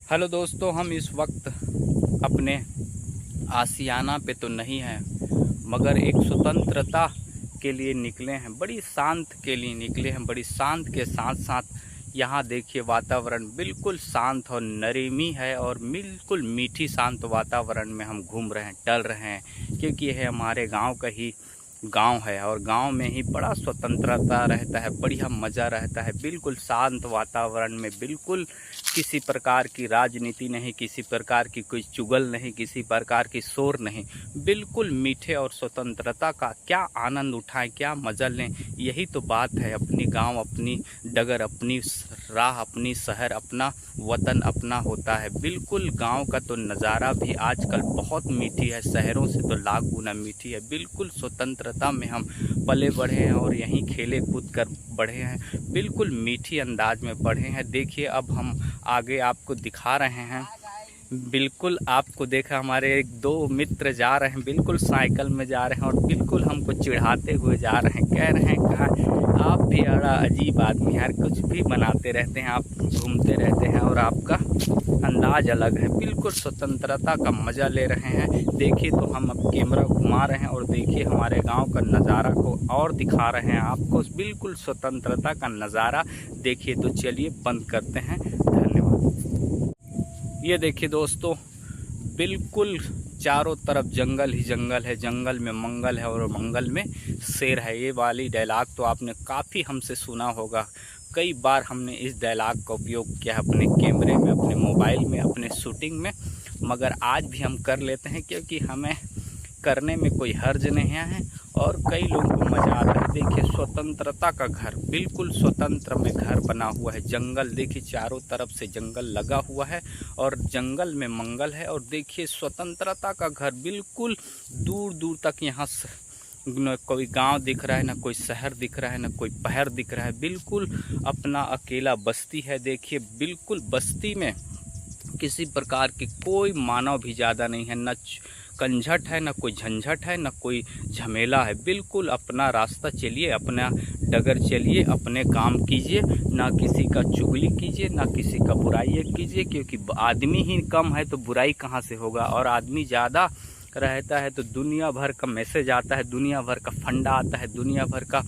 Hello दोस्तों, हम इस वक्त अपने आशियाना पे तो नहीं हैं, मगर एक स्वतंत्रता के लिए निकले हैं। बड़ी शांत के लिए निकले हैं। बड़ी शांत के साथ साथ यहाँ देखिए वातावरण बिल्कुल शांत और नरमी है और बिल्कुल मीठी शांत वातावरण में हम घूम रहे हैं, टहल रहे हैं, क्योंकि यह हमारे गांव का ही गांव है और गांव में ही बड़ा स्वतंत्रता रहता है, बढ़िया मज़ा रहता है। बिल्कुल शांत वातावरण में बिल्कुल किसी प्रकार की राजनीति नहीं, किसी प्रकार की कोई चुगल नहीं, किसी प्रकार की शोर नहीं। बिल्कुल मीठे और स्वतंत्रता का क्या आनंद उठाएं, क्या मज़ा लें। यही तो बात है। अपनी गांव, अपनी डगर, अपनी राह, अपनी शहर, अपना वतन अपना होता है। बिल्कुल गांव का तो नज़ारा भी आजकल बहुत मीठी है, शहरों से तो लाख गुना मीठी है। बिल्कुल स्वतंत्रता में हम पले बढ़े हैं और यहीं खेले कूद कर बढ़े हैं। बिल्कुल मीठी अंदाज में बढ़े हैं। देखिए अब हम आगे आपको दिखा रहे हैं। बिल्कुल आपको देखा, हमारे एक दो मित्र जा रहे हैं, बिल्कुल साइकिल में जा रहे हैं और बिल्कुल हमको चिढ़ाते हुए जा रहे हैं। कह रहे हैं कहा आप भी बड़ा अजीब आदमी यार, कुछ भी बनाते रहते हैं, आप घूमते रहते हैं और आपका अंदाज अलग है। बिल्कुल स्वतंत्रता का मज़ा ले रहे हैं। देखिए तो हम अब कैमरा घुमा रहे हैं और देखिए हमारे गांव का नज़ारा को और दिखा रहे हैं आपको। बिल्कुल स्वतंत्रता का नज़ारा देखिए। तो चलिए बंद करते हैं। धन्यवाद। ये देखिए दोस्तों, बिल्कुल चारों तरफ जंगल ही जंगल है। जंगल में मंगल है और मंगल में शेर है। ये वाली डायलॉग तो आपने काफ़ी हमसे सुना होगा। कई बार हमने इस डायलॉग का उपयोग किया है अपने कैमरे में, अपने मोबाइल में, अपने शूटिंग में, मगर आज भी हम कर लेते हैं क्योंकि हमें करने में कोई हर्ज नहीं है और कई लोगों को मज़ा आता है। देखिए स्वतंत्रता का घर, बिल्कुल स्वतंत्र में घर बना हुआ है। जंगल देखिए, चारों तरफ से जंगल लगा हुआ है और जंगल में मंगल है। और देखिए स्वतंत्रता का घर, बिल्कुल दूर दूर तक यहाँ न कोई गांव दिख रहा है, ना कोई शहर दिख रहा है, ना कोई पहाड़ दिख रहा है। बिल्कुल अपना अकेला बस्ती है। देखिए बिल्कुल बस्ती में किसी प्रकार की कोई मानव भी ज़्यादा नहीं है, न कंझट है, न कोई झंझट है, न कोई झमेला है। बिल्कुल अपना रास्ता चलिए, अपना डगर चलिए, अपने काम कीजिए, ना किसी का चुगली कीजिए, ना किसी का बुराई कीजिए, क्योंकि आदमी ही कम है तो बुराई कहाँ से होगा। और आदमी ज़्यादा रहता है तो दुनिया भर का मैसेज आता है, दुनिया भर का फंडा आता है, दुनिया भर का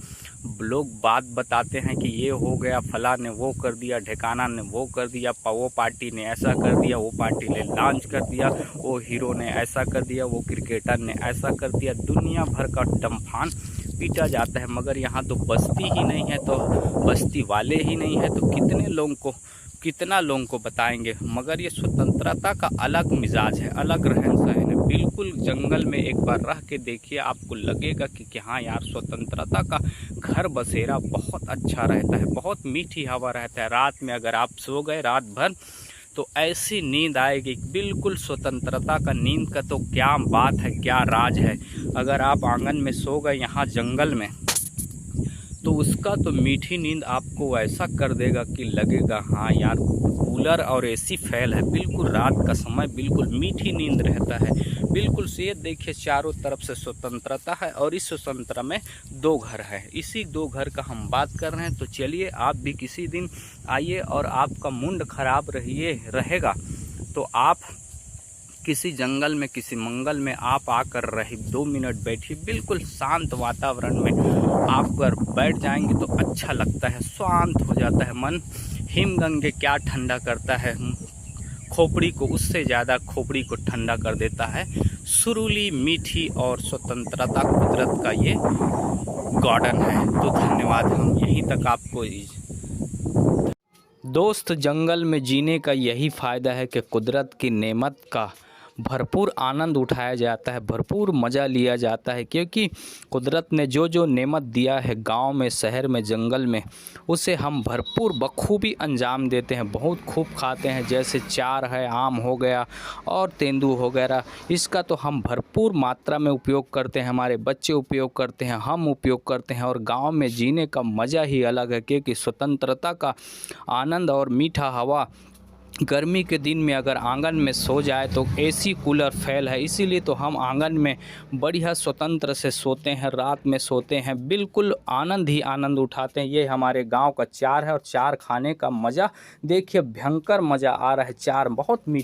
लोग बात बताते हैं कि ये हो गया, फला ने वो कर दिया, ढेकाना ने वो कर दिया, वो पार्टी ने ऐसा कर दिया, वो पार्टी ने लॉन्च कर दिया, वो हीरो ने ऐसा कर दिया, वो क्रिकेटर ने ऐसा कर दिया। दुनिया भर का डम्फान पीटा जाता है, मगर यहाँ तो बस्ती ही नहीं है, तो बस्ती वाले ही नहीं है, तो कितना लोगों को बताएंगे। मगर ये स्वतंत्रता का अलग मिजाज है, अलग रहन सहन है। बिल्कुल जंगल में एक बार रह के देखिए, आपको लगेगा कि हाँ यार, स्वतंत्रता का घर बसेरा बहुत अच्छा रहता है, बहुत मीठी हवा रहता है। रात में अगर आप सो गए रात भर तो ऐसी नींद आएगी, बिल्कुल स्वतंत्रता का नींद का तो क्या बात है, क्या राज है। अगर आप आंगन में सो गए यहाँ जंगल में तो उसका तो मीठी नींद आपको ऐसा कर देगा कि लगेगा हाँ यार, कूलर और एसी फेल है। बिल्कुल रात का समय बिल्कुल मीठी नींद रहता है। बिल्कुल से ये देखिए, चारों तरफ से स्वतंत्रता है और इस स्वतंत्रता में दो घर है। इसी दो घर का हम बात कर रहे हैं। तो चलिए आप भी किसी दिन आइए और आपका मूड खराब रहेगा तो आप किसी जंगल में, किसी मंगल में आप आकर रहे 2 मिनट बैठिए। बिल्कुल शांत वातावरण में आप अगर बैठ जाएंगे तो अच्छा लगता है, शांत हो जाता है मन। हिमगंगे क्या ठंडा करता है खोपड़ी को, उससे ज़्यादा खोपड़ी को ठंडा कर देता है सुरीली मीठी और स्वतंत्रता कुदरत का ये गार्डन है। तो धन्यवाद। हम यहीं तक आपको दोस्त, जंगल में जीने का यही फ़ायदा है कि कुदरत की नेमत का भरपूर आनंद उठाया जाता है, भरपूर मज़ा लिया जाता है, क्योंकि कुदरत ने जो जो नेमत दिया है गांव में, शहर में, जंगल में, उसे हम भरपूर बखूबी अंजाम देते हैं, बहुत खूब खाते हैं। जैसे चार है, आम हो गया और तेंदू वगैरह, इसका तो हम भरपूर मात्रा में उपयोग करते हैं, हमारे बच्चे उपयोग करते हैं, हम उपयोग करते हैं। और गाँव में जीने का मज़ा ही अलग है, क्योंकि स्वतंत्रता का आनंद और मीठा हवा गर्मी के दिन में अगर आंगन में सो जाए तो एसी कूलर फेल है, इसीलिए तो हम आंगन में बढ़िया स्वतंत्र से सोते हैं, रात में सोते हैं, बिल्कुल आनंद ही आनंद उठाते हैं। ये हमारे गांव का चार है और चार खाने का मज़ा देखिए, भयंकर मज़ा आ रहा है। चार बहुत मीठा